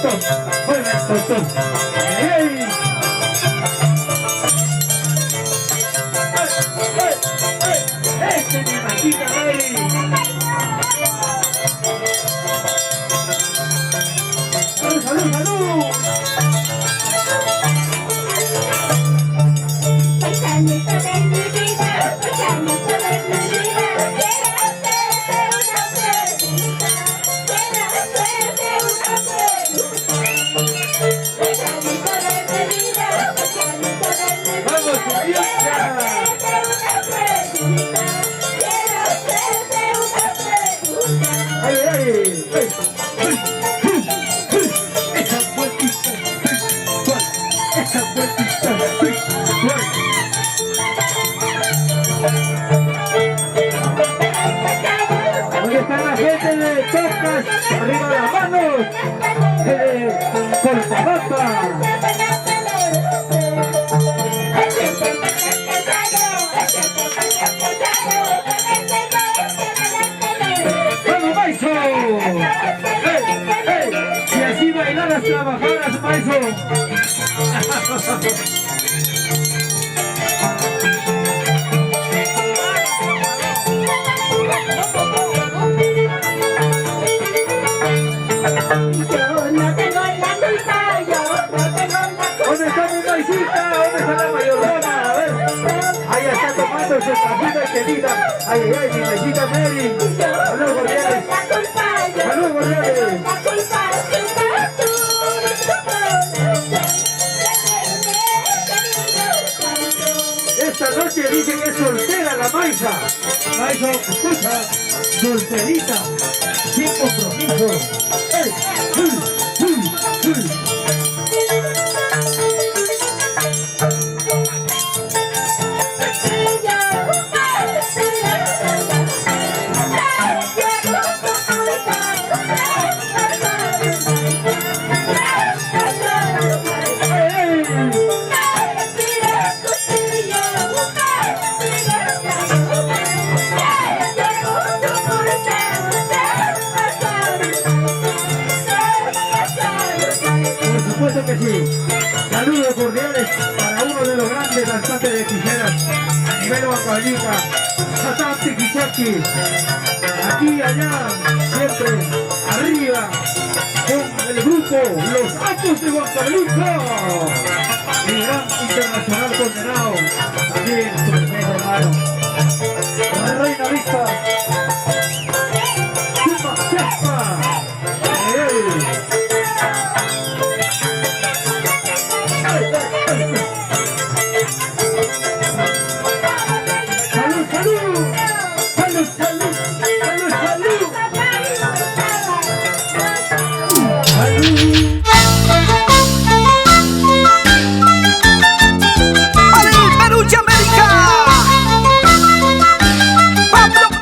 totón, juega el totón. ¡Ey! ¡Este es mi Maquita Mary! ¡Salud, salud, salud! Paisанito de mi vida, paisанito de mi vida, quiero hacerte una pregunta, quiero hacerte una pregunta. Paisанito de mi vida, paisанito de mi vida, ¡Vamos, quiero Julieta! hacerte una pregunta, quiero hacerte una pregunta. ¡Ay, ay! ¡Ay! ¡Esa vueltita! ¡Esa vueltita! ¿Dónde están la gente de Tocas? ¡Arriba las manos! ¡Portabata! ¡Vamos, Maiso! ¡Ey! ¡Ey! Y así bailar las trabajadoras, Maiso. Yo no tengo la culpa, yo no tengo la culpa. ¿Dónde está mi Maisita? ¿Dónde está la mayorona? A ver. Ahí está tomando su tacita querida. Ay, ay, ay, mi Maisita Mary. Salud, Gordiales. Salud, Gordiales. Esta noche dicen que es soltera la Maisa. Maiso, escucha. Solterita. Sin compromiso. ¡Ey! Por supuesto que sí. Saludos cordiales para uno de los grandes danzantes de tijeras a nivel Huancavelica, Satán Tiquichaki. Aquí, allá, siempre arriba con el grupo Los Atos de Huancavelica.